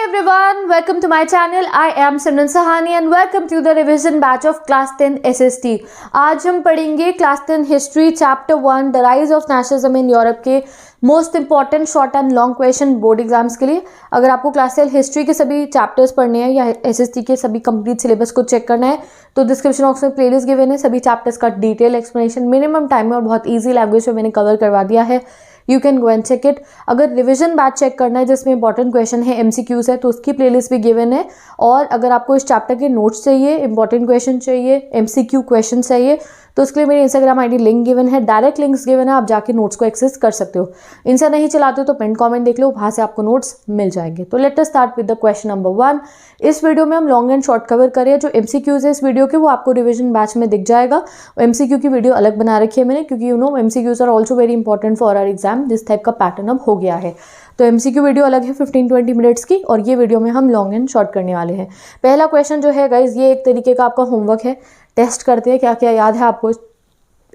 everyone, welcome to my channel. I am Simran Sahani and welcome to the revision batch of class 10 SST. आज हम पढ़ेंगे class 10 history chapter 1 the rise of nationalism in Europe के most important short and long question board exams के लिए। अगर आपको class 10 history के सभी चैप्टर्स पढ़ने हैं या एसएसटी के सभी कंप्लीट सिलेबस को चेक करना है तो डिस्क्रिप्शन बॉक्स में प्लेलिस्ट गिवन है, सभी चैप्टर्स का डिटेल एक्सप्लेनेशन मिनिमम टाइम में और बहुत ईजी लैंग्वेज में मैंने कवर करवा दिया है। You can go and check it. अगर रिविजन बैच चेक करना है जिसमें इंपॉर्टेंट क्वेश्चन है एमसीक्यूज है तो उसकी प्लेलिस्ट भी गिवन है। और अगर आपको इस चैप्टर के नोट्स चाहिए, इंपॉर्टेंट क्वेश्चन चाहिए, एमसीक्यू क्वेश्चन चाहिए तो उसके लिए मेरी इंस्टाग्राम आईडी लिंक गिवन है, डायरेक्ट लिंक्स गिवन है, आप जाके नोट्स को एक्सेस कर सकते हो। इनसे नहीं चलाते हो तो पिन कमेंट देख लो, वहाँ से आपको नोट्स मिल जाएंगे। तो let us start with the question number 1। इस वीडियो में हम लॉन्ग एंड शॉर्ट कवर करें। जो एमसीक्यूज है इस वीडियो के वो आपको रिविजन बैच में दिख जाएगा। एमसीक्यू की वीडियो अलग बना रखी है मैंने क्योंकि MCQs are also very important for our exam. This type का पैटर्न अब हो गया है। तो एमसीक्यू वीडियो अलग है 15-20 मिनट्स की और ये वीडियो में हम लॉन्ग एंड शॉर्ट करने वाले हैं। पहला क्वेश्चन जो है गाइज ये एक तरीके का आपका होमवर्क है। टेस्ट करते हैं क्या क्या याद है आपको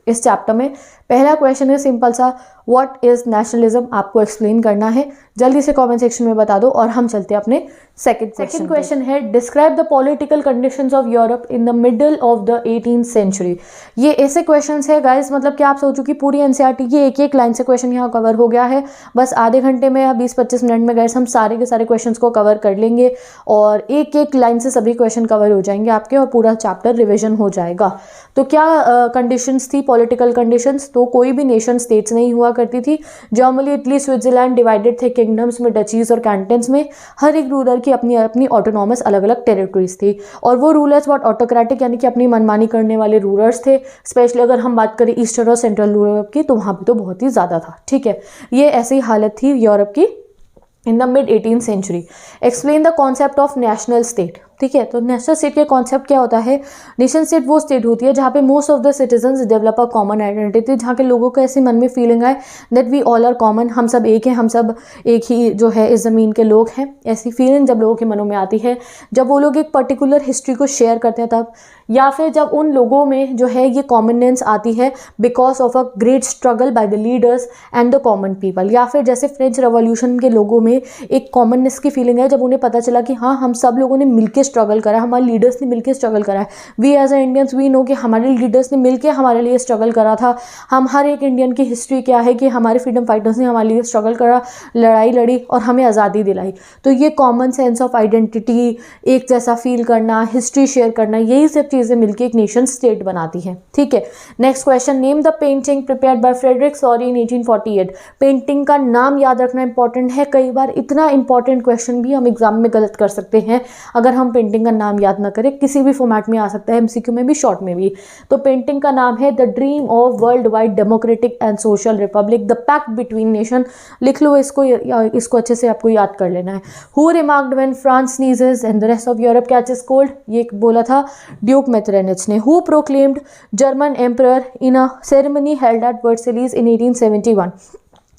इस चैप्टर में। पहला क्वेश्चन है सिंपल सा, व्हाट इज नेशनलिज्म, आपको एक्सप्लेन करना है। जल्दी से कमेंट सेक्शन में बता दो और हम चलते हैं अपने सेकंड क्वेश्चन है, describe the political conditions of Europe in the middle of the 18th century. ये ऐसे क्वेश्चंस है गाइस, मतलब कि आप सोचो कि पूरी एनसीईआरटी की एक एक लाइन से क्वेश्चन यहाँ कवर हो गया है। बस आधे घंटे में या 20-25 मिनट में गाइस हम सारे के सारे क्वेश्चंस को कवर कर लेंगे और एक एक लाइन से सभी क्वेश्चन कवर हो जाएंगे आपके और पूरा चैप्टर रिविजन हो जाएगा। तो क्या कंडीशंस थी पॉलिटिकल कंडीशंस? तो कोई भी नेशन स्टेट्स नहीं हुआ करती थी। जर्मनी, इटली, स्विट्जरलैंड डिवाइडेड थे किंगडम्स में, डचीज और कैंटन्स में। हर एक रूलर की अपनी अपनी ऑटोनॉमस अलग अलग टेरिटरीज थी और वो रूलर्स बहुत ऑटोक्रेटिक यानी कि अपनी मनमानी करने वाले रूलर्स थे। स्पेशली अगर हम बात करें ईस्टर्न और सेंट्रल यूरोप की तो वहाँ पे तो बहुत ही ज़्यादा था। ठीक है, ये ऐसी हालत थी यूरोप की in the mid 18th century. Explain the concept of national state. ठीक है, तो नेशनल स्टेट के कॉन्सेप्ट क्या होता है? नेशन स्टेट वो स्टेट होती है जहाँ पे most of the citizens develop a common identity, जहाँ के लोगों को ऐसी मन में फीलिंग आए that we all are common, हम सब एक हैं, हम सब एक ही जो है इस ज़मीन के लोग हैं। ऐसी फीलिंग जब लोगों के मनों में आती है, जब वो लोग एक पर्टिकुलर हिस्ट्री को शेयर करते हैं तब, या फिर जब उन लोगों में जो है ये कॉमननेस आती है because of a great struggle by the leaders and the common people, या फिर जैसे फ्रेंच रेवोल्यूशन के लोगों में एक कॉमननेस की फीलिंग है जब उन्हें पता चला कि हाँ हम सब लोगों ने मिलकर स्ट्रगल करा, हमारे लीडर्स ने मिलकर स्ट्रगल करा है। We as a Indians we know कि हमारे लीडर्स ने मिलकर हमारे लिए स्ट्रगल करा था। हम हर एक इंडियन की हिस्ट्री क्या है कि हमारे फ्रीडम फाइटर्स ने हमारे लिए स्ट्रगल करा, लड़ाई लड़ी और हमें आज़ादी दिलाई। तो ये कॉमन सेंस ऑफ आइडेंटिटी, एक जैसा फील करना, हिस्ट्री शेयर करना, यही सब चीज़ें मिलकर एक नेशन स्टेट बनाती हैं। ठीक है, next question, name the painting prepared by Frederic Sorrieu in 1848। Painting का नाम याद रखना इंपॉर्टेंट है। कई बार इतना इंपॉर्टेंट क्वेश्चन भी हम एग्जाम में गलत कर सकते हैं अगर हम पेंटिंग का नाम याद ना करें। किसी भी फॉर्मेट में आ सकता है, एमसीक्यू में भी, शॉर्ट में भी। तो पेंटिंग का नाम है the dream of world wide democratic and social republic, the pact between nation. लिख लो इसको अच्छे से आपको याद कर लेना है। Who remarked when France sneezes and the rest of Europe catches cold, ये बोला था ड्यूक मेटरनिच ने। Who proclaimed German emperor in a ceremony held at Versailles in 1871।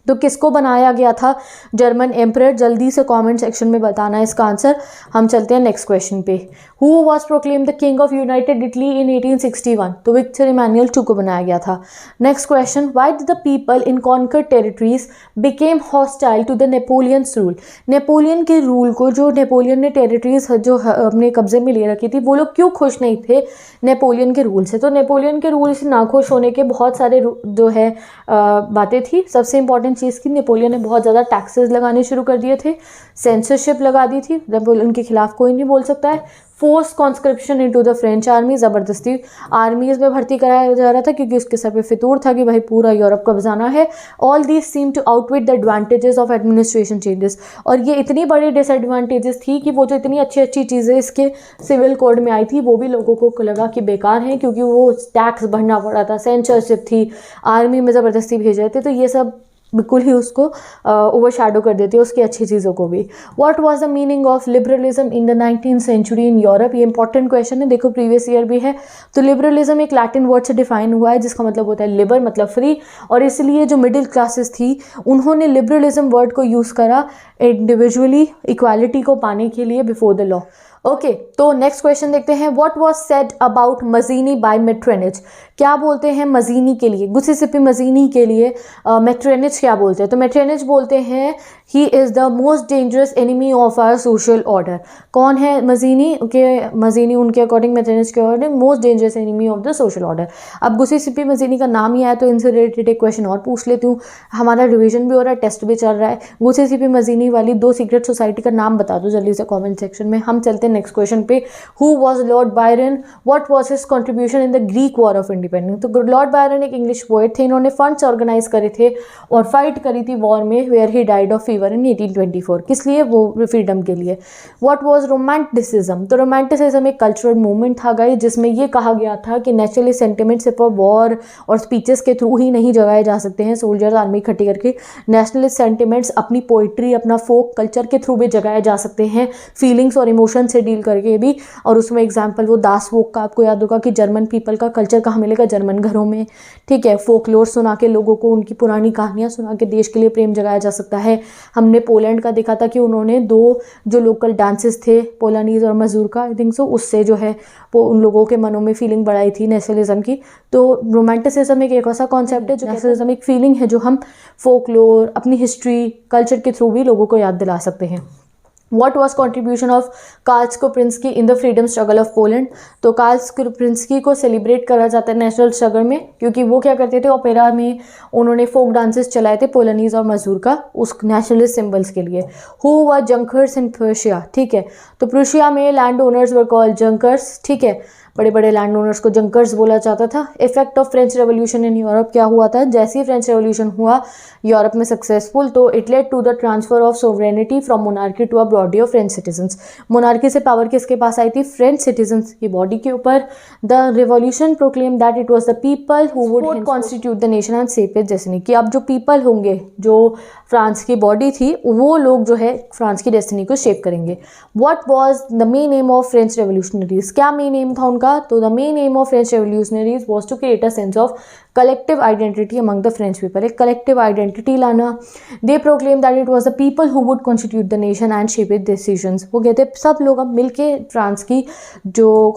तो किसको बनाया गया था जर्मन एम्परर? जल्दी से कमेंट सेक्शन में बताना है इसका आंसर। हम चलते हैं नेक्स्ट क्वेश्चन पे। Who was proclaim the king of united Italy in 1861? तो विक्टर इमैनुअल II को बनाया गया था। Next question, why did the people in conquered territories became hostile to the Napoleon's rule? Napoleon के रूल को, जो Napoleon ने टेरिटरीज जो अपने कब्जे में ले रखी थी, वो लोग क्यों खुश नहीं थे नेपोलियन के रूल से? तो नेपोलियन के रूल से नाखुश होने के बहुत सारे जो है बातें थी। सबसे इंपॉर्टेंट चीज़ की, नेपोलियन ने बहुत ज़्यादा टैक्सेस लगाने शुरू कर दिए थे, सेंसरशिप लगा दी थी, नेपोलियन के खिलाफ कोई नहीं बोल सकता है। Force conscription into the French army, ज़बरदस्ती आर्मीज़ में भर्ती कराया जा रहा था क्योंकि उसके सर पे फितूर था कि भाई पूरा यूरोप को बचाना है। All these seem to outweigh the advantages of administration changes. और ये इतनी बड़ी डिसएडवांटेजेस थी कि वो जो इतनी अच्छी अच्छी चीज़ें इसके सिविल कोड में आई थी वो भी लोगों को लगा कि बेकार हैं क्योंकि वो टैक्स भरना पड़ा था, सेंसरशिप थी, आर्मी में ज़बरदस्ती भेज रहे थे। तो ये सब बिल्कुल ही उसको ओवरशैडो कर देती है उसकी अच्छी चीज़ों को भी। What was the meaning of liberalism in the 19th century in Europe? ये इंपॉर्टेंट क्वेश्चन है, देखो प्रीवियस ईयर भी है। तो लिबरलिज्म एक लैटिन वर्ड से डिफाइन हुआ है जिसका मतलब होता है लिबर मतलब फ्री, और इसलिए जो मिडिल क्लासेस थी उन्होंने लिबरलिज्म वर्ड को यूज़ करा इंडिविजुअली इक्वालिटी को पाने के लिए बिफोर द लॉ। ओके, तो नेक्स्ट क्वेश्चन देखते हैं। What was said about Mazzini by Metternich? क्या बोलते हैं मजीनी के लिए, गुस्सिसिपी मजीनी के लिए मेटरनिच क्या बोलते हैं? तो मेटरनिच बोलते हैं he is the most dangerous enemy of our social order. कौन है मजीनी उनके अकॉर्डिंग, मैथेनिस के according most dangerous enemy of the social order. अब गुस्सी सिप्पी मजीनी का नाम ही आया तो इनसे रिलेटेड एक क्वेश्चन और पूछ लेती हूँ, हमारा रिवीजन भी हो रहा है, टेस्ट भी चल रहा है। गुस्सी सिप्पी मजीनी वाली 2 सीक्रेट सोसाइटी का नाम बता दो जल्दी से कॉमेंट सेक्शन में। हम चलते हैं नेक्स्ट क्वेश्चन पे। Who was Lord Byron, what was his contribution in the Greek war of independence. तो लॉर्ड बायरन एक इंग्लिश पोएट थे, इन्होंने फंड्स ऑर्गेनाइज करे थे और फाइट करी थी वॉर में, where he died of fever in 1824। किस लिए? वो फ्रीडम के लिए। What was romanticism. तो रोमांटिसिज्म एक कल्चरल मूवमेंट था गाइस, जिसमें ये कहा गया था कि नेचुरली सेंटिमेंट सिर्फ वॉर और स्पीचेस के थ्रू ही नहीं जगाए जा सकते हैं, सोल्जर्स आर्मी इकट्ठी करके। नेशनलिस्ट सेंटिमेंट्स अपनी पोइट्री, अपना फोक कल्चर के थ्रू भी जगाए जा सकते हैं, फीलिंग्स और इमोशन से डील करके भी। और उसमें एग्जाम्पल वो दास वोक का आपको याद होगा कि जर्मन पीपल का कल्चर कहाँ मिलेगा? जर्मन घरों में, ठीक है। फोकलोर सुना के लोगों को उनकी पुरानी कहानियाँ सुना के देश के लिए प्रेम जगाया जा सकता है। हमने पोलैंड का देखा था कि उन्होंने 2 जो लोकल डांसेस थे, पोलानीज और मजूरका, आई थिंक सो, उससे जो है वो उन लोगों के मनों में फीलिंग बढ़ाई थी नेशनलिज्म की। तो रोमांटिसिज्म एक ऐसा कॉन्सेप्ट है जो, नेशनलिज्म एक फीलिंग है जो हम फोकलोर, अपनी हिस्ट्री, कल्चर के थ्रू भी लोगों को याद दिला सकते हैं। What was contribution of Karl Skopinski in the freedom struggle of Poland? तो कार्ल स्कोपिंस्की को सेलिब्रेट करा जाता है नेशनल स्ट्रगल में, क्योंकि वो क्या करते थे, ओपेरा में उन्होंने फोक डांसेस चलाए थे, पोलनीज और मजूरका, उस नेशनलिस्ट सिंबल्स के लिए। Who were junkers in Prussia, ठीक है। तो प्रूशिया में land owners were called junkers, ठीक है। बड़े बड़े लैंड ओनर्स को जंकर्स बोला जाता था। Effect of French revolution in Europe, क्या हुआ था? जैसे ही फ्रेंच रेवोल्यूशन हुआ यूरोप में सक्सेसफुल, तो it led to the transfer of sovereignty from monarchy to a body of French citizens. Monarchy से पावर किसके पास आई थी? फ्रेंच सिटीजन्स की बॉडी के ऊपर। The revolution proclaim that it was the people who would constitute the nation and shape it's destiny, कि अब जो पीपल होंगे, जो फ्रांस की बॉडी थी, वो लोग जो है फ्रांस की डेस्टिनी को शेप करेंगे। What was the main aim of French revolutionaries, क्या मेन एम था उनका? तो the main aim of French revolutionaries was to create a sense of collective identity among the French people, एक collective identity लाना। They proclaim that it was the people who would constitute the nation and shape it decisions. वो कहते सब लोग अब मिलके France की जो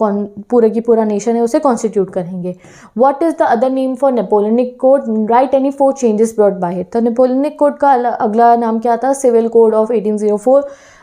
पूरे की पूरा नेशन है उसे कॉन्स्टिट्यूट करेंगे। What is the other name for Napoleonic code? Right any 4 changes brought by it. तो नेपोलियनिक कोड का अगला नाम क्या था? Civil code of 1804।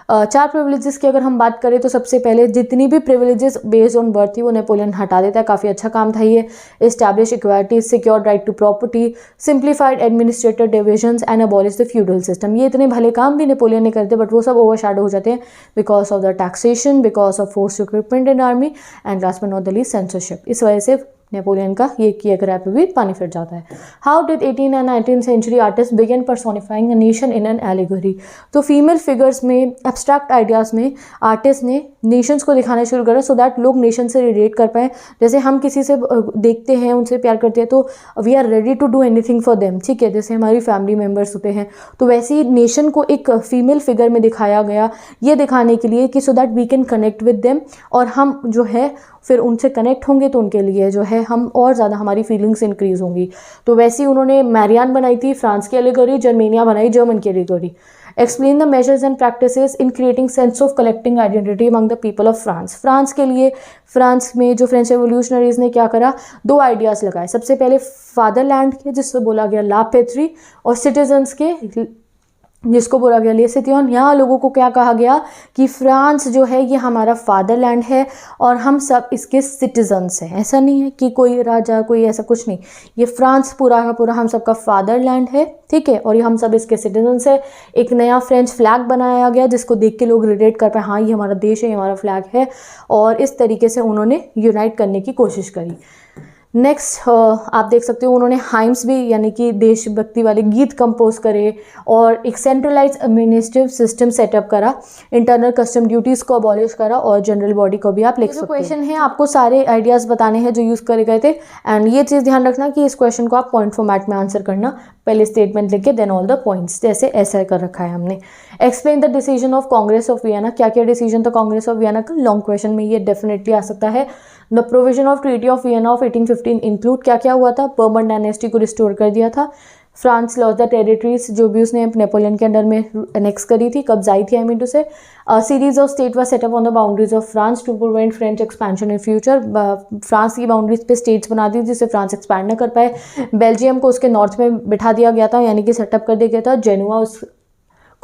4 प्रिविलेजेस की अगर हम बात करें तो सबसे पहले जितनी भी प्रिविलेजेस बेस्ड ऑन बर्थ थी वो नेपोलियन हटा देता है, काफ़ी अच्छा काम था ये। Establish equality, secure right to property, simplified administrative divisions and abolish the feudal system. ये इतने भले काम भी नेपोलियन ने करते, बट वो सब ओवरशैडो हो जाते हैं because of the taxation, because of force recruitment in army and last but not the least censorship. इस वजह से नेपोलियन का ये किया ग्रैप भी पानी फिर जाता है। How did 18 and 19 century artist began personifying a nation in an allegory. तो फीमेल फिगर्स में, एब्स्ट्रैक्ट आइडियाज़ में आर्टिस्ट ने नेशंस को दिखाना शुरू करा सो दैट लोग नेशन से रिलेट कर पाएँ। जैसे हम किसी से देखते हैं, उनसे प्यार करते हैं तो we are ready to do anything for them, ठीक है, जैसे हमारी फैमिली मेम्बर्स होते हैं। तो वैसे ही नेशन को एक फीमेल फिगर में दिखाया गया, ये दिखाने के लिए कि so that we can connect with them, और हम जो है फिर उनसे कनेक्ट होंगे तो उनके लिए जो है हम और ज़्यादा हमारी फीलिंग्स इंक्रीज होंगी। तो वैसे ही उन्होंने मैरियान बनाई थी फ्रांस की एलिगोरी, जर्मेनिया बनाई जर्मन की allegory. Explain the measures and practices in creating sense of collecting identity among the people of France. France के लिए, फ्रांस में जो फ्रेंच रेवोल्यूशनरीज ने क्या करा, 2 आइडियाज़ लगाए। सबसे पहले फादरलैंड के, जिससे बोला गया ला पेट्री, और सिटीजन्स के, जिसको बोला गया ले सिटियन। यहाँ लोगों को क्या कहा गया कि फ्रांस जो है ये हमारा फादरलैंड है और हम सब इसके सिटीजन्स हैं। ऐसा नहीं है कि कोई राजा, कोई ऐसा कुछ नहीं, ये फ्रांस पूरा का पूरा हम सबका फादरलैंड है, ठीक है, और ये हम सब इसके सिटीजन्स है। एक नया फ्रेंच फ्लैग बनाया गया जिसको देख के लोग रिलेट कर पाए, हाँ ये हमारा देश है, ये हमारा फ्लैग है, और इस तरीके से उन्होंने यूनाइट करने की कोशिश करी। नेक्स्ट आप देख सकते हो उन्होंने हाइम्स भी, यानी कि देशभक्ति वाले गीत कंपोज करे, और एक सेंट्रलाइज एडमिनिस्ट्रेटिव सिस्टम सेटअप करा, इंटरनल कस्टम ड्यूटीज़ को अबॉलिश करा, और जनरल बॉडी को भी आप लिख सकते हो। क्वेश्चन है, आपको सारे आइडियाज़ बताने हैं जो यूज़ करे गए थे, एंड ये चीज़ ध्यान रखना कि इस क्वेश्चन को आप पॉइंट फॉर्मेट में आंसर करना, पहले स्टेटमेंट लिख के देन ऑल द पॉइंट्स, जैसे ऐसा कर रखा है हमने। Explain the decision of Congress of Vienna. क्या क्या डिसीजन था कांग्रेस ऑफ वियना का? लॉन्ग क्वेश्चन में ये डेफिनेटली आ सकता है। The provision of treaty of Vienna of 1815 include, क्या क्या हुआ था? बर्बन डायनेस्टी को रिस्टोर कर दिया था। फ्रांस लॉस्ट द टेरिटरीज जो भी उसने नेपोलियन के अंडर में एनेक्स करी थी, कब्जाई थी, I mean to say. Series of state was set up on the boundaries of France to prevent French expansion in future. France की बाउंड्रीज पे स्टेट्स बना दी जिससे फ्रांस एक्सपैंड न कर पाए। बेल्जियम को उसके नॉर्थ में बिठा दिया गया था, यानी कि सेटअप कर दिया गया था। जेनुआ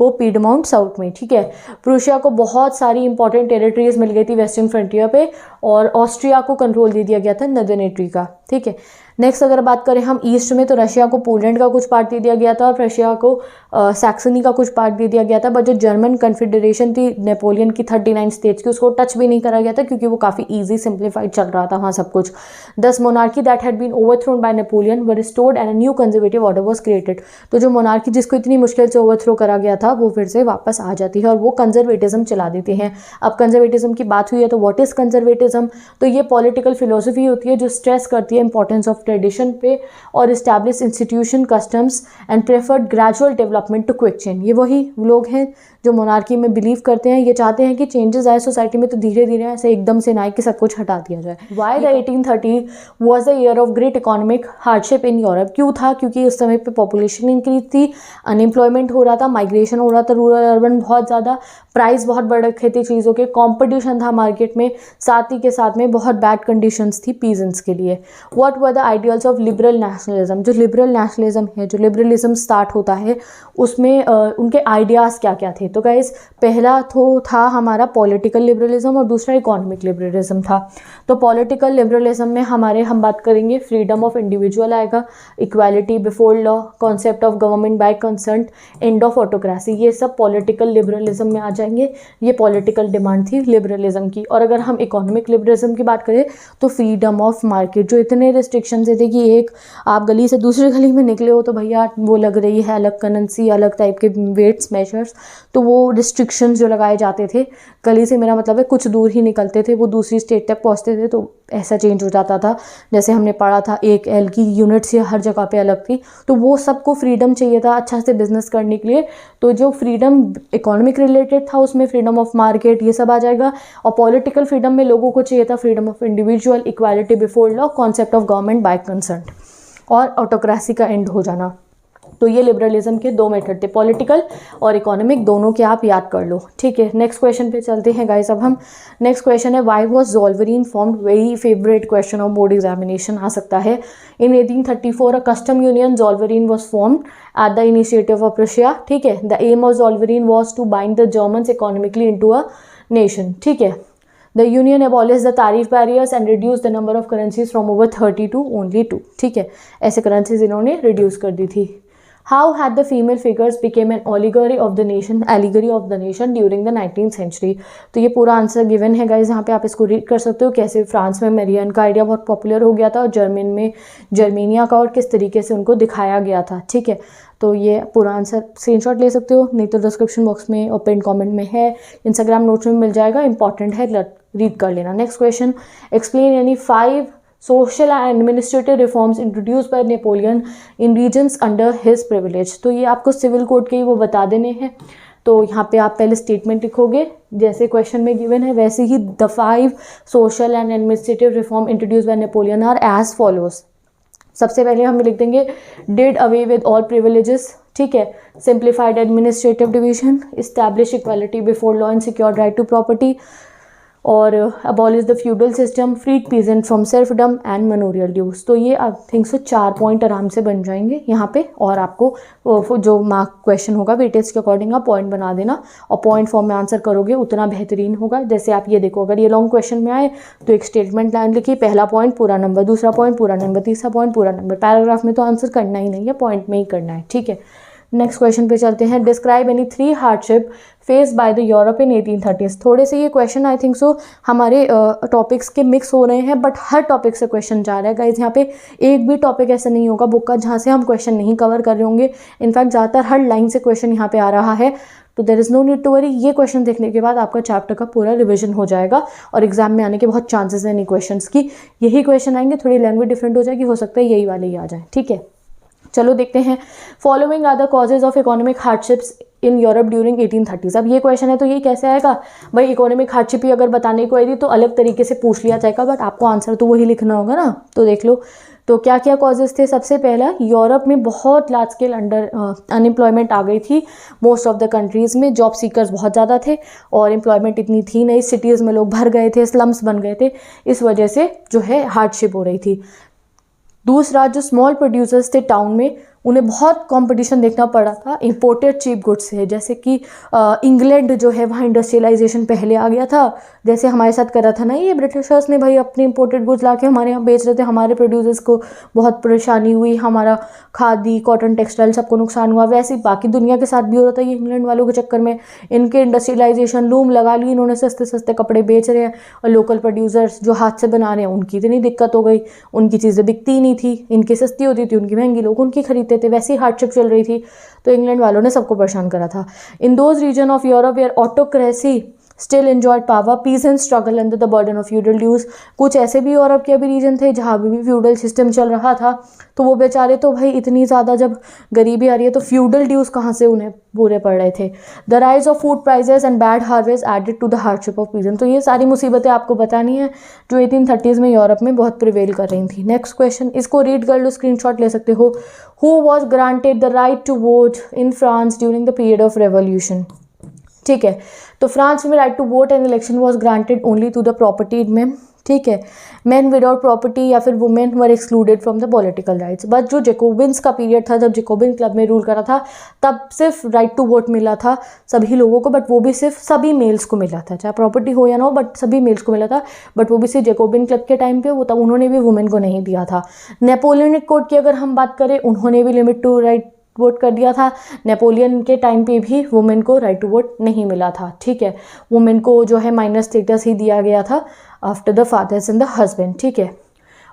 को पीडमाउंट साउथ में, ठीक है। प्रूशिया को बहुत सारी इंपॉर्टेंट टेरिटरीज मिल गई थी वेस्टर्न फ्रंटियर पे, और ऑस्ट्रिया को कंट्रोल दे दिया गया था नदर्न इटली का, ठीक है। नेक्स्ट अगर बात करें हम ईस्ट में, तो रशिया को पोलैंड का कुछ पार्ट दे दिया गया था, और रशिया को सैक्सनी का कुछ पार्ट दे दिया गया था। बट जो जर्मन कन्फेडरेशन थी नेपोलियन की 39 स्टेट्स की, उसको टच भी नहीं करा गया था, क्योंकि वो काफ़ी ईजी सिंप्लीफाइड चल रहा था वहाँ सब कुछ। 10 monarchy that had been overthrown by Napoleon were restored and a new conservative order was created. तो जो मोनार्की जिसको इतनी मुश्किल से ओवरथ्रो करा गया था, वो फिर से वापस आ जाती है और वो कंजर्वेटिज्म चला देते हैं। अब कंजर्वेटिज्म की बात हुई है, तो व्हाट इज कंजर्वेटिज्म? तो ये पॉलिटिकल फिलोसफी होती है जो स्ट्रेस करती है इंपॉर्टेंस ऑफ ट्रेडिशन पे और establish institution, customs and preferred gradual development to quick change. ये वही लोग हैं जो मोनार्की में बिलीव करते हैं, ये चाहते हैं कि चेंजेस आए सोसाइटी में, तो धीरे धीरे ऐसे एकदम से ना कि सब कुछ हटा दिया जाए। Why the 1830 was the year of great economic hardship in Europe? क्यों था? क्योंकि उस समय पे पॉपुलेशन इंक्रीज थी, अनएम्प्लॉयमेंट हो रहा था, माइग्रेशन हो रहा था रूरल अर्बन बहुत ज़्यादा, प्राइस बहुत बढ़ रखे थे चीज़ों के, कॉम्पिटिशन था मार्केट में, साथ ही के साथ में बहुत बैड कंडीशंस थी पीजेंट्स के लिए। What were the ideals of liberal nationalism? जो लिबरल नेशनलिज्म है, जो लिबरलिज्म स्टार्ट होता है, उसमें उनके आइडियाज़ क्या क्या थे? तो गाइस पहला तो था हमारा पॉलिटिकल लिबरलिज्म और दूसरा इकोनॉमिक लिबरलिज्म था। तो पॉलिटिकल लिबरलिज्म में हम बात करेंगे फ्रीडम ऑफ इंडिविजुअल आएगा, equality before law, concept of government by concern, end of autocracy, ये सब पॉलिटिकल लिबरलिज्म में आ जाएंगे। ये पॉलिटिकल डिमांड थी लिबरलिज्म की। और अगर हम इकोनॉमिक लिबरलिज्म की बात करें तो फ्रीडम ऑफ मार्केट, जो इतने रिस्ट्रिक्शन थे कि एक आप गली से दूसरी गली में निकले हो तो भैया वो लग रही है अलग करेंसी, अलग टाइप के वेट्स मेजर्स, तो वो रिस्ट्रिक्शंस जो लगाए जाते थे, गली से मेरा मतलब है कुछ दूर ही निकलते थे, वो दूसरी स्टेट तक पहुंचते थे, तो ऐसा चेंज हो जाता था। जैसे हमने पढ़ा था 1 L की यूनिट्स हर जगह पे अलग थी, तो वो सबको फ्रीडम चाहिए था अच्छा से बिजनेस करने के लिए। तो जो फ्रीडम इकोनॉमिक रिलेटेड था उसमें फ्रीडम ऑफ मार्केट ये सब आ जाएगा, और पॉलिटिकल फ्रीडम में लोगों को चाहिए था freedom of individual, equality before law, concept of government by concern और ऑटोक्रेसी का एंड हो जाना। तो ये लिबरलिज्म के 2 मेथड थे, पॉलिटिकल और इकोनॉमिक, दोनों के आप याद कर लो, ठीक है। नेक्स्ट क्वेश्चन पे चलते हैं गाइस। अब हम नेक्स्ट क्वेश्चन है why was Zollverein formed? Very favourite question of board examination आ सकता है। In 1834 a custom union Zollverein was formed at the initiative of Russia, ठीक है। The aim of Zollverein was to bind the Germans economically into a nation, ठीक है। The union abolished the tariff barriers and reduced the number of currencies from over 30 to only 2, ठीक है। ऐसे currencies इन्होंने reduce कर दी थी। How had the female figures became an allegory of the nation during the 19th century? तो ये पूरा answer given है गाइज, यहाँ पे आप इसको रीड कर सकते हो। कैसे फ्रांस में मेरियन का आइडिया बहुत पॉपुलर हो गया था, और जर्मन में जर्मेनिया का, और किस तरीके से उनको दिखाया गया था, ठीक है। तो ये पूरा आंसर स्क्रीनशॉट ले सकते हो, नहीं तो डिस्क्रिप्शन बॉक्स में और पिन कमेंट में है, इंस्टाग्राम नोट्स में मिल जाएगा, इंपॉर्टेंट है, रीड कर लेना। Next question, explain any 5 social and administrative reforms introduce by Napoleon in regions under his privilege. तो ये आपको सिविल कोड के ही वो बता देने हैं। तो यहाँ पे आप पहले स्टेटमेंट लिखोगे, जैसे क्वेश्चन में गिवन है वैसे ही। The 5 social and administrative reform introduce by Napoleon are as follows. सबसे पहले हम लिख देंगे did away with all privileges, ठीक है। Simplified administrative division, establish equality before law and secured right to property, और abolish the feudal system, freed peasant from serfdom and manorial dues. तो ये आई थिंक सो 4 पॉइंट आराम से बन जाएंगे यहाँ पे, और आपको जो मार्क क्वेश्चन होगा वेटेज के अकॉर्डिंग आप पॉइंट बना देना, और पॉइंट फॉर्म में आंसर करोगे उतना बेहतरीन होगा। जैसे आप ये देखो, अगर ये लॉन्ग क्वेश्चन में आए तो एक स्टेटमेंट लाइन लिखी, पहला पॉइंट पूरा नंबर, दूसरा पॉइंट पूरा नंबर, तीसरा पॉइंट पूरा नंबर। पैराग्राफ में तो आंसर करना ही नहीं है, पॉइंट में ही करना है, ठीक है। नेक्स्ट क्वेश्चन पे चलते हैं। Describe any 3 hardship face by the Europe in 1830s। थोड़े से ये क्वेश्चन आई थिंक सो हमारे टॉपिक्स के मिक्स हो रहे हैं, बट हर टॉपिक से क्वेश्चन जा रहा है गाइज। यहाँ पे एक भी टॉपिक ऐसा नहीं होगा बुक का जहाँ से हम क्वेश्चन नहीं कवर कर रहे होंगे। इनफैक्ट ज़्यादातर हर लाइन से क्वेश्चन यहाँ पे आ रहा है, तो there is no need to worry. ये क्वेश्चन देखने के बाद आपका चैप्टर का पूरा रिविजन हो जाएगा, और एग्जाम में आने के बहुत चांसेस हैं इन क्वेश्चंस की। यही क्वेश्चन आएंगे, थोड़ी लैंग्वेज डिफरेंट हो जाएगी, हो सकता है यही वाले ही आ जाए, ठीक है। चलो देखते हैं। Following are the causes of economic hardships in Europe during 1830s। अब ये क्वेश्चन है तो ये कैसे आएगा भाई, इकोनॉमिक हार्डशिप ही अगर बताने को आई तो अलग तरीके से पूछ लिया जाएगा, बट आपको आंसर तो वही लिखना होगा ना। तो देख लो, तो क्या क्या कॉजेज थे। सबसे पहला, यूरोप में बहुत लार्ज स्केल अनएम्प्लॉयमेंट आ गई थी। मोस्ट ऑफ द कंट्रीज़ में जॉब सीकर्स बहुत ज़्यादा थे, और एम्प्लॉयमेंट इतनी थी नहीं, सिटीज़ में लोग भर गए थे, स्लम्स बन गए थे, इस वजह से जो है हार्डशिप हो रही थी। दूसरा, जो स्मॉल प्रोड्यूसर्स थे टाउन में, उन्हें बहुत कंपटीशन देखना पड़ा था इंपोर्टेड चीप गुड्स से, जैसे कि इंग्लैंड जो है वहाँ इंडस्ट्रियलाइजेशन पहले आ गया था, जैसे हमारे साथ करा था ना ये ब्रिटिशर्स ने भाई, अपने इंपोर्टेड गुड्स ला के हमारे यहाँ बेच रहे थे, हमारे प्रोड्यूसर्स को बहुत परेशानी हुई, हमारा खादी कॉटन टेक्सटाइल सबको नुकसान हुआ। वैसे ही बाकी दुनिया के साथ भी हो रहा था, ये इंग्लैंड वालों के चक्कर में इनके इंडस्ट्रियलाइजेशन लूम लगा ली इन्होंने, सस्ते सस्ते कपड़े बेच रहे हैं, और लोकल प्रोड्यूसर्स जो हाथ से बना रहे हैं उनकी इतनी दिक्कत हो गई, उनकी चीज़ें बिकती ही नहीं थी, इनकी सस्ती होती थी उनकी महंगी, लोग उनकी खरीदते थे, वैसे ही हार्डशिप चल रही थी, तो इंग्लैंड वालों ने सबको परेशान करा था। In those region of Europe where autocracy still enjoyed power, peace and struggle under the burden of feudal dues. कुछ ऐसे भी यूरोप के अभी रीजन थे जहाँ भी फ्यूडल सिस्टम चल रहा था, तो वो बेचारे तो भाई इतनी ज़्यादा जब गरीबी आ रही है तो फ्यूडल ड्यूज कहाँ से उन्हें पूरे पड़ रहे थे। The rise of food prices and bad harvest added to the hardship of peasant. तो ये सारी मुसीबतें आपको बतानी है जो 1830s में यूरोप में बहुत प्रिवेल कर रही थी। नेक्स्ट क्वेश्चन, इसको रीड कर लो, स्क्रीनशॉट ले सकते हो। Who was granted the right to vote in France during the period of revolution. ठीक है, तो फ्रांस में right to vote and election was granted only to the propertied man. ठीक है, मैन विदाउट प्रॉपर्टी या फिर women were excluded from the political rights. But जो जेकोबिन्स का पीरियड था, जब जेकोबिन क्लब में रूल करा था, तब सिर्फ राइट टू वोट मिला था सभी लोगों को, बट वो भी सिर्फ सभी मेल्स को मिला था, चाहे प्रॉपर्टी हो या ना हो, बट सभी मेल्स को मिला था, बट वो भी सिर्फ जेकोबिन क्लब के टाइम पे, वो तब उन्होंने भी वुमेन को नहीं दिया था। नेपोलियनिक कोड की अगर हम बात करें, उन्होंने भी लिमिट टू राइट वोट कर दिया था, नेपोलियन के टाइम पे भी वुमेन को राइट टू वोट नहीं मिला था। ठीक है, वुमेन को जो है माइनर स्टेटस ही दिया गया था after the fathers and the husband. ठीक है,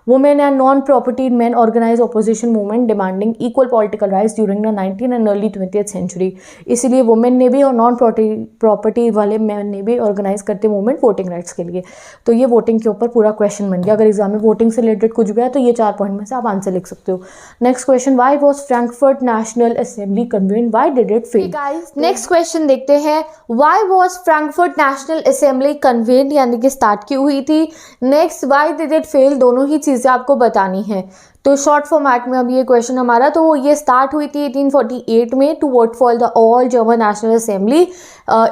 women and non propertied man organise opposition movement demanding equal political rights during the 19th and early 20th century. इसीलिए वुमेन ने भी और नॉन प्रॉपर्टी वाले मैन ने भी ऑर्गेनाइज करते मूवमेंट वोटिंग राइट्स के लिए। तो ये वोटिंग के ऊपर पूरा क्वेश्चन बन गया। अगर एग्जाम में वोटिंग से रिलेटेड कुछ गया तो ये 4 पॉइंट में से आप आंसर लिख सकते हो। Next question, why was Frankfurt National Assembly convened, why did it fail. Guys next question देखते हैं, why was Frankfurt National Assembly convened, यानी कि स्टार्ट की हुई थी। Next, why did it fail, दोनों ही चीजें आपको बतानी है। तो शॉर्ट फॉर्मेट में अब ये क्वेश्चन हमारा, तो ये स्टार्ट हुई थी 1848 में to vote for the all German national assembly.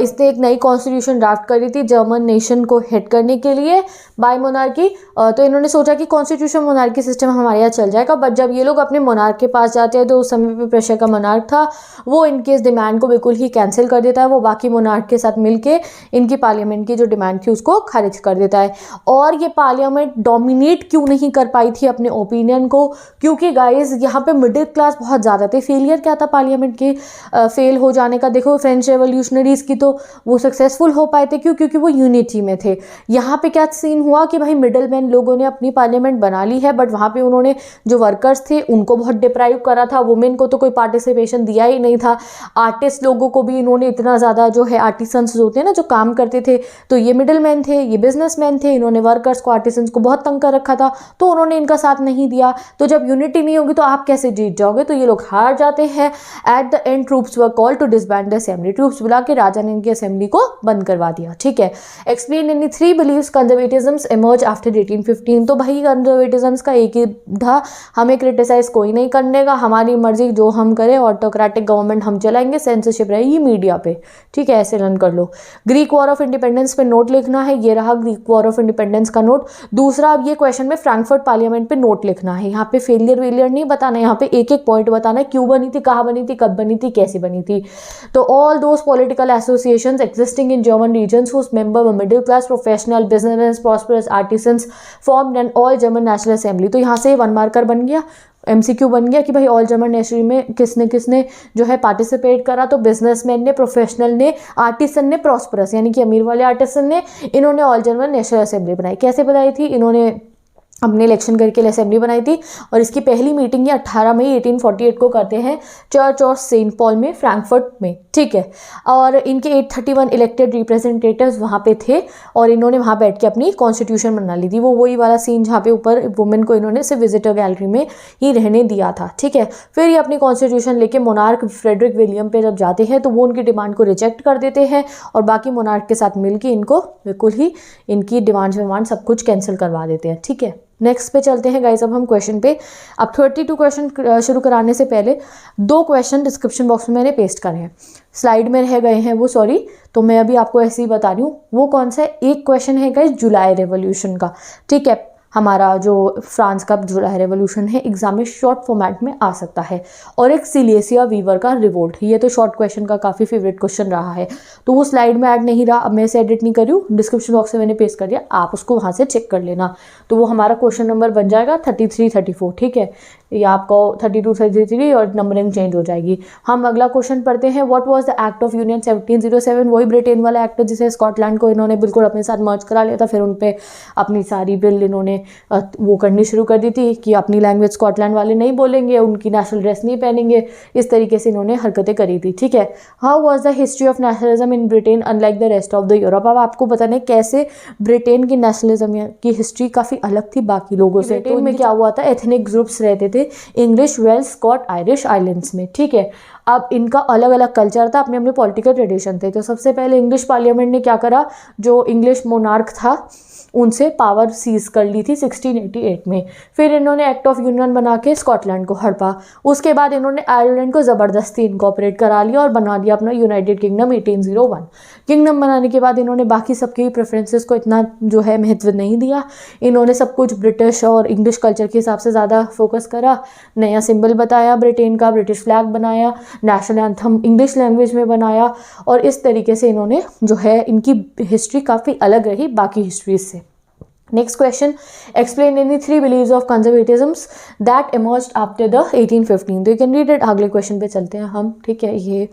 इसने एक नई कॉन्स्टिट्यूशन ड्राफ्ट करी थी जर्मन नेशन को हेड करने के लिए बाय मोनार्की। तो इन्होंने सोचा कि कॉन्स्टिट्यूशन मोनार्की सिस्टम हमारे यहाँ चल जाएगा, बट जब ये लोग अपने मोनार्क के पास जाते हैं तो उस समय पे प्रेशर का मोनार्क था, वो इनके इस डिमांड को बिल्कुल ही कैंसिल कर देता है। वो बाकी मोनार्क के साथ मिलके इनकी पार्लियामेंट की जो डिमांड थी उसको खारिज कर देता है। और ये पार्लियामेंट डोमिनेट क्यों नहीं कर पाई थी अपने ओपिनियन को, क्योंकि गाइज यहाँ पे मिडिल क्लास बहुत ज़्यादा थे। फेलियर क्या था पार्लियामेंट के फेल हो जाने का, देखो फ्रेंच रेवोल्यूशनरीज की तो वो सक्सेसफुल हो पाए थे, क्योंकि वो यूनिटी में थे। यहाँ पे क्या सीन हुआ कि भाई मिडिल मैन लोगों ने अपनी पार्लियामेंट बना ली है, बट वहाँ पे उन्होंने जो वर्कर्स थे उनको बहुत डिप्राइव करा था, वुमेन को तो कोई पार्टिसिपेशन दिया ही नहीं था। आर्टिस्ट लोगों को भी इन्होंने इतना ज़्यादा जो है आर्टिसंस होते हैं ना जो काम करते थे, तो ये मिडिल मैन थे, ये बिजनेस मैन थे, इन्होंने वर्कर्स को आर्टिसंस को बहुत तंग कर रखा था, तो उन्होंने इनका साथ नहीं दिया। तो जब यूनिटी नहीं होगी तो आप कैसे जीत जाओगे, तो ये लोग हार जाते हैं। At the end troops were called to disband the assembly, troops बुला के राजा ने इनकी असेंबली को बंद करवा दिया। ठीक है, explain in 3 believes conservatisms emerge after 1815। तो भाई कंजर्वेटिज्म्स का एक ही था, हमें क्रिटिसाइज कोई नहीं करने का, हमारी मर्जी जो हम करें, ऑटोक्रेटिक गवर्नमेंट हम चलाएंगे, सेंसरशिप रहेगी मीडिया पे। ठीक है, ऐसे रन कर लो। ग्रीक वॉर ऑफ इंडिपेंडेंस पे नोट लिखना है, ये रहा ग्रीक वॉर ऑफ इंडिपेंडेंस का नोट। दूसरा, अब ये क्वेश्चन में फ्रैंकफर्ट पार्लियामेंट पे नोट लिखना है, यहाँ पे फेलियर नहीं बताना, यहाँ पे एक एक पॉइंट बताना है, क्यों बनी थी, कहाँ बनी थी, कब बनी थी, कैसे बनी थी। तो all those political associations existing in German regions whose member were middle class professional businessman prosperous artisans formed an all German national assembly. तो यहाँ से 1 मार्कर बन गया, MCQ बन गया कि भाई ऑल जर्मन नेशनल में किसने किसने जो है पार्टिसिपेट करा। तो बिजनेसमैन ने, प्रोफेशनल ने, आर्टिसन ने, प्रॉस्परस यानी कि अमीर वाले आर्टिसन ने, इन्होंने ऑल जर्मन नेशनल असेंबली बनाई। कैसे बनाई थी, इन्होंने अपने इलेक्शन करके असेंबली बनाई थी, और इसकी पहली मीटिंग ये 18 मई 1848 को करते हैं चर्च ऑफ सेंट पॉल में, फ्रैंकफर्ट में। ठीक है, और इनके 831 इलेक्टेड रिप्रेजेंटेटिव्स वहाँ पे थे, और इन्होंने वहाँ बैठ के अपनी कॉन्स्टिट्यूशन बना ली थी। वो वही वाला सीन जहाँ पे ऊपर वुमेन को इन्होंने सिर्फ विजिटर गैलरी में ही रहने दिया था। ठीक है, फिर ये अपनी कॉन्स्टिट्यूशन लेके मोनार्क फ्रेडरिक विलियम पे जब जाते हैं तो वो उनकी डिमांड को रिजेक्ट कर देते हैं, और बाकी मोनार्क के साथ मिलकर इनको बिल्कुल ही इनकी डिमांड सब कुछ कैंसिल करवा देते हैं। ठीक है, नेक्स्ट पे चलते हैं गाइस। अब हम क्वेश्चन पे, अब 32 क्वेश्चन शुरू कराने से पहले 2 क्वेश्चन डिस्क्रिप्शन बॉक्स में मैंने पेस्ट करे हैं, स्लाइड में रह गए हैं वो, सॉरी, तो मैं अभी आपको ऐसे ही बता रही हूँ। वो कौन सा है, एक क्वेश्चन है गाइस जुलाई रेवोल्यूशन का। ठीक है, हमारा जो फ्रांस का जुलाई रेवोल्यूशन है एग्जाम में शॉर्ट फॉर्मेट में आ सकता है। और एक सिलेसिया वीवर का रिवोल्ट, ये तो शॉर्ट क्वेश्चन का काफ़ी फेवरेट क्वेश्चन रहा है, तो वो स्लाइड में ऐड नहीं रहा, अब मैं इसे एडिट नहीं करी हूँ, डिस्क्रिप्शन बॉक्स में मैंने पेस्ट कर दिया, आप उसको वहाँ से चेक कर लेना। तो वो हमारा क्वेश्चन नंबर बन जाएगा 33 34, ठीक है, या आपको 32 33 और नंबरिंग चेंज हो जाएगी। हम अगला क्वेश्चन पढ़ते हैं। What was the act of union 1707, वही ब्रिटेन वाला एक्ट जिसे स्कॉटलैंड को इन्होंने बिल्कुल अपने साथ मर्ज करा लिया था, फिर उन पे अपनी सारी बिल इन्होंने वो करनी शुरू कर दी थी कि अपनी लैंग्वेज स्कॉटलैंड वाले नहीं बोलेंगे, उनकी नेशनल ड्रेस नहीं पहनेंगे, इस तरीके से इन्होंने हरकतें करी थी, ठीक है। How was the history of nationalism in Britain unlike the rest of the Europe. अब आपको बताना है कैसे ब्रिटेन की नेशनलिज्म की हिस्ट्री काफ़ी अलग थी बाकी लोगों से। ब्रिटेन में क्या हुआ था, एथनिक ग्रुप्स रहते थे English, Welsh, Scot, Irish islands में, ठीक है। अब इनका अलग अलग कल्चर था, अपने अपने पॉलिटिकल ट्रेडिशन थे। तो सबसे पहले इंग्लिश पार्लियामेंट ने क्या करा, जो इंग्लिश मोनार्क था उनसे पावर सीज कर ली थी 1688 में। फिर इन्होंने एक्ट ऑफ यूनियन बना के स्कॉटलैंड को हड़पा। उसके बाद इन्होंने आयरलैंड को ज़बरदस्ती इनकॉर्पोरेट करा लिया और बना दिया अपना यूनाइटेड किंगडम 1801। किंगडम बनाने के बाद इन्होंने बाकी सबके प्रेफरेंसेस को इतना जो है महत्व नहीं दिया, इन्होंने सब कुछ ब्रिटिश और इंग्लिश कल्चर के हिसाब से ज़्यादा फोकस करा। नया सिंबल बताया ब्रिटेन का, ब्रिटिश फ्लैग बनाया, नेशनल एंथम इंग्लिश लैंग्वेज में बनाया, और इस तरीके से इन्होंने जो है इनकी हिस्ट्री काफ़ी अलग रही बाकी हिस्ट्रीज से। Next question, explain any 3 believes of conservatisms that emerged after the 1815। तो यू कैन रीड इट। अगले क्वेश्चन पे चलते हैं हम, ठीक है। ये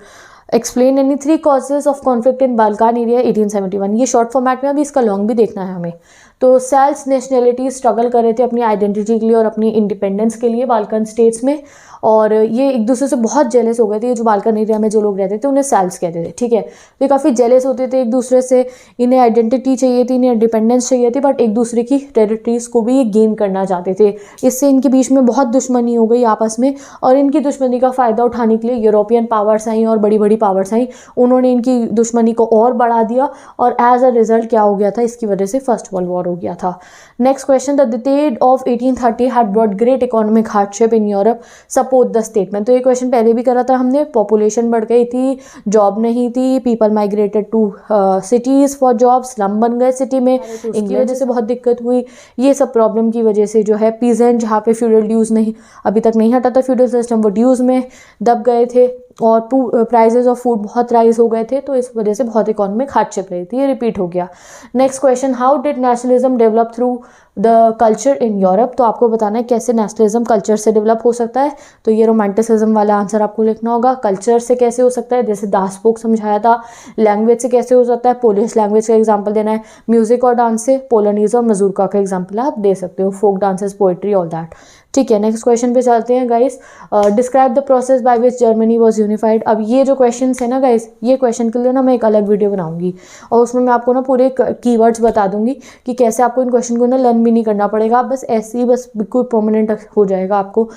explain any 3 causes of conflict in Balkan area 1871। ये शॉर्ट फॉर्मेट में, अभी इसका लॉन्ग भी देखना है हमें। तो सेल्स नेशनलिटी स्ट्रगल कर रहे थे अपनी आइडेंटिटी के लिए और अपनी इंडिपेंडेंस के लिए बाल्कन स्टेट्स में, और ये एक दूसरे से बहुत जेलस हो गए थे। जो बाल्कन एरिया में जो लोग रहते थे उन्हें सेल्स कहते थे, ठीक है। तो ये काफ़ी जेलस होते थे एक दूसरे से, इन्हें आइडेंटिटी चाहिए थी, इन्हें इंडिपेंडेंस चाहिए थी, बट एक दूसरे की टेरिटरीज को भी ये गेन करना चाहते थे। इससे इनके बीच में बहुत दुश्मनी हो गई आपस में, और इनकी दुश्मनी का फ़ायदा उठाने के लिए यूरोपियन पावर्स आई और बड़ी बड़ी पावर्स आई, उन्होंने इनकी दुश्मनी को और बढ़ा दिया, और एज अ रिजल्ट क्या हो गया था, इसकी वजह से फर्स्ट वर्ल्ड वॉर हो गया था। Next question, the decade of 1830 had brought great economic hardship in Europe, support the statement. तो ये क्वेश्चन पहले भी करा था हमने। पॉपुलेशन बढ़ गई थी, जॉब नहीं थी, people migrated to cities for job, slum बन गए सिटी में, इनकी वजह से बहुत दिक्कत हुई। ये सब प्रॉब्लम की वजह से जो है पीजेंट, जहाँ पे फ्यूडल ड्यूज़ नहीं अभी तक नहीं हटा था फ्यूडल सिस्टम, वो ड्यूज़ में दब गए थे, और प्राइजेज ऑफ फूड बहुत राइज हो गए थे, तो इस वजह से बहुत इकोनॉमिक हार्डशिप रही थी। ये रिपीट हो गया। Next question, how did nationalism develop through the culture in Europe. तो आपको बताना है कैसे नेशनलिज्म कल्चर से डेवलप हो सकता है। तो ये रोमांटिसिज्म वाला आंसर आपको लिखना होगा। कल्चर से कैसे हो सकता है, जैसे दासबोक समझाया था। लैंग्वेज से कैसे हो सकता है, पोलिश लैंग्वेज का एग्जाम्पल देना है। म्यूजिक और डांस से पोलनीज और मजूरका का एग्जाम्पल आप दे सकते हो, folk dances, poetry, all that, ठीक है। नेक्स्ट क्वेश्चन पे चलते हैं guys. Describe the process by which Germany was unified. अब ये जो क्वेश्चन है ना गाइस, ये क्वेश्चन के लिए ना मैं एक अलग वीडियो बनाऊंगी, और उसमें मैं आपको ना पूरे कीवर्ड्स बता दूंगी कि कैसे आपको इन क्वेश्चन को ना लर्न भी नहीं करना पड़ेगा, आप बस ऐसे ही बस बिल्कुल परमानेंट हो जाएगा, आपको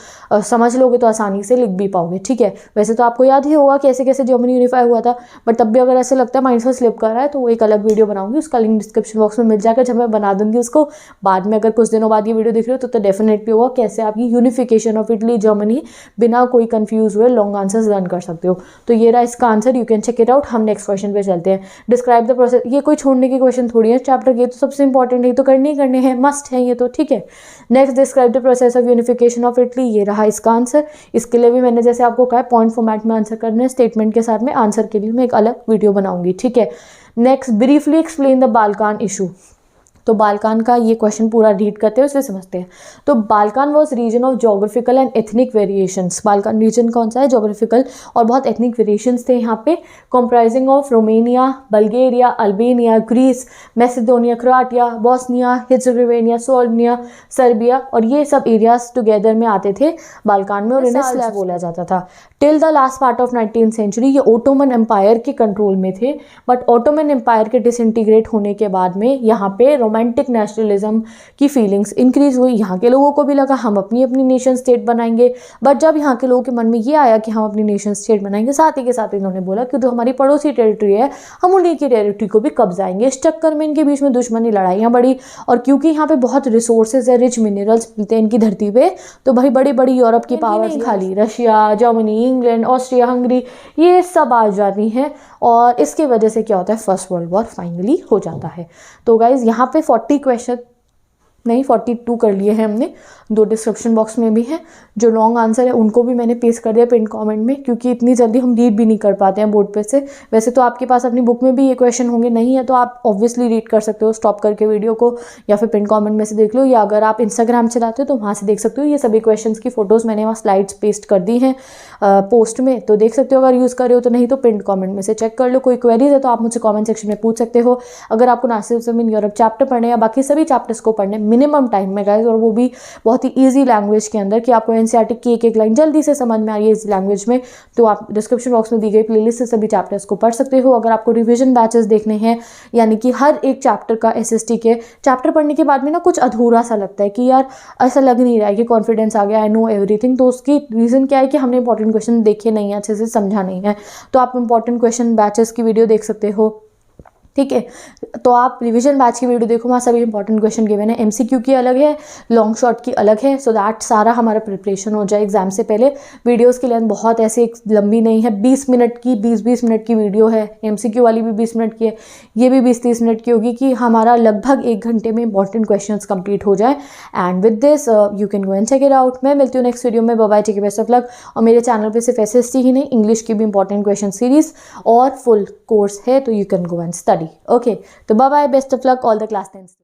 समझ लोगे तो आसानी से लिख भी पाओगे, ठीक है। वैसे तो आपको याद ही होगा कैसे कैसे जर्मनी यूनिफाई हुआ था, बट तब भी अगर ऐसे लगता है माइंड से स्लिप कर रहा है तो वो एक अलग वीडियो बनाऊंगी, उसका लिंक डिस्क्रिप्शन बॉक्स में मिल जाएगा, जब मैं बना दूंगी उसको। बाद में अगर कुछ दिनों बाद ये वीडियो देख रहे हो तो डेफिनेटली होगा कैसे आपकी यूनिफिकेशन ऑफ इटली जर्मनी बिना कोई कंफ्यूज हुए लॉन्ग आंसर्स लर्न कर सकते हो। तो ये रहा इसका answer, you can check it out. हम नेक्स्ट क्वेश्चन पे चलते हैं। Describe the process. ये कोई छोड़ने की क्वेश्चन थोड़ी है, चैप्टर के तो सबसे इंपॉर्टेंट है, तो करने ही करने हैं, मस्ट है ये तो, ठीक है। Next, describe the process of unification of Italy. ये रहा इसका आंसर। इसके लिए भी मैंने जैसे आपको कहा पॉइंट फॉर्मेट में आंसर करना है, स्टेटमेंट के साथ में आंसर के लिए मैं एक अलग वीडियो बनाऊंगी, ठीक है। Next, briefly explain the Balkan issue. तो बाल्कान का ये क्वेश्चन पूरा रीड करते हैं, उससे समझते हैं। तो Balkan was region of geographical and ethnic variations. Balkan region कौन सा है, जोग्राफिकल और बहुत एथनिक वेरिएशंस थे यहाँ पे, comprising of Romania, Bulgaria, Albania, Greece, Macedonia, Croatia, Bosnia, Herzegovina, Serbia, Serbia, और ये सब एरियाज टुगेदर में आते थे बाल्कान में, और इन्हें स्लैव बोला जाता था। Till the last part of 19th century ये ओटोमन एम्पायर के कंट्रोल में थे, बट ओटोमन एम्पायर के डिसइंटीग्रेट होने के बाद में यहाँ पे रोमांटिक नेशनलिज्म की फीलिंग्स इंक्रीज हुई। यहाँ के लोगों को भी लगा हम अपनी अपनी नेशन स्टेट बनाएंगे, बट जब यहाँ के लोगों के मन में ये आया कि हम अपनी नेशन स्टेट बनाएंगे, साथ ही के साथ इन्होंने बोला कि जो हमारी पड़ोसी टेरिटरी है हम उन्हीं की टेरिटरी को भी कब्जाएंगे। इस चक्कर में इनके बीच में दुश्मनी, लड़ाइयाँ बढ़ी, और क्योंकि यहाँ पे बहुत रिसोर्सेज है, रिच मिनरल्स मिलते हैं इनकी धरती पे, तो भाई बड़ी बड़ी यूरोप की पावर खाली Russia, Germany, England, Austria, Hungary, ये सब आ जाती हैं, और इसकी वजह से क्या होता है, फर्स्ट वर्ल्ड वॉर फाइनली हो जाता है। तो गाइज यहाँ पे 40 क्वेश्चन नहीं 42 कर लिए हैं हमने, 2 डिस्क्रिप्शन बॉक्स में भी हैं। जो लॉन्ग आंसर है उनको भी मैंने पेस्ट कर दिया पिन कमेंट में, क्योंकि इतनी जल्दी हम रीड भी नहीं कर पाते हैं बोर्ड पे से। वैसे तो आपके पास अपनी बुक में भी ये क्वेश्चन होंगे, नहीं है तो आप ऑब्वियसली रीड कर सकते हो स्टॉप करके वीडियो को, या फिर पिन कमेंट में से देख लो, या अगर आप इंस्टाग्राम चलाते हो तो वहाँ से देख सकते हो। ये सभी क्वेश्चन की फोटोज़ मैंने वहाँ स्लाइड्स पेस्ट कर दी हैं पोस्ट में, तो देख सकते हो अगर यूज़ कर रहे हो तो, नहीं तो पिन कमेंट में से चेक कर लो। कोई क्वेरीज है तो आप मुझसे कमेंट सेक्शन में पूछ सकते हो। अगर आपको नासिर ज़मीन यूरोप चैप्टर पढ़ने या बाकी सभी चैप्टर्स को पढ़ने मिनिमम टाइम में गाइस, और वो भी बहुत ही ईजी लैंग्वेज के अंदर, कि आपको एनसीईआरटी की एक एक लाइन जल्दी से समझ में आ रही है इस लैंग्वेज में, तो आप डिस्क्रिप्शन बॉक्स में दी गई प्लेलिस्ट से सभी चैप्टर्स को पढ़ सकते हो। अगर आपको रिविजन बैचेस देखने हैं, यानी कि हर एक चैप्टर का एसएसटी के चैप्टर पढ़ने के बाद में ना कुछ अधूरा सा लगता है कि यार ऐसा लग नहीं रहा है कि कॉन्फिडेंस आ गया, आई नो एवरीथिंग, तो उसकी रीज़न क्या है कि हमने इंपॉर्टेंट क्वेश्चन देखे नहीं है, अच्छे से समझा नहीं है। तो आप इंपॉर्टेंट क्वेश्चन बैचेस की वीडियो देख सकते हो, ठीक है। तो आप रिवीजन बैच की वीडियो देखो, वहाँ सभी इंपॉर्टेंट क्वेश्चन गिवन है। एमसीक्यू की अलग है, लॉन्ग शॉर्ट की अलग है, सो दैट सारा हमारा प्रिपरेशन हो जाए एग्जाम से पहले। वीडियोस की लेंथ बहुत ऐसे लंबी नहीं है, 20 मिनट की 20 मिनट की वीडियो है। एमसीक्यू वाली भी 20 मिनट की है, ये भी 20-30 मिनट की होगी, कि हमारा लगभग 1 घंटे में इंपॉर्टेंट क्वेश्चन कंप्लीट हो जाए। And with this you can go and check it out. मैं मिलती हूँ नेक्स्ट वीडियो में। Bye bye, take best of luck. और मेरे चैनल पर सिर्फ एसएसटी ही नहीं, इंग्लिश की भी इंपॉर्टेंट क्वेश्चन सीरीज और फुल कोर्स है, तो you can go and study. Okay, तो bye bye, best of luck all the class 10।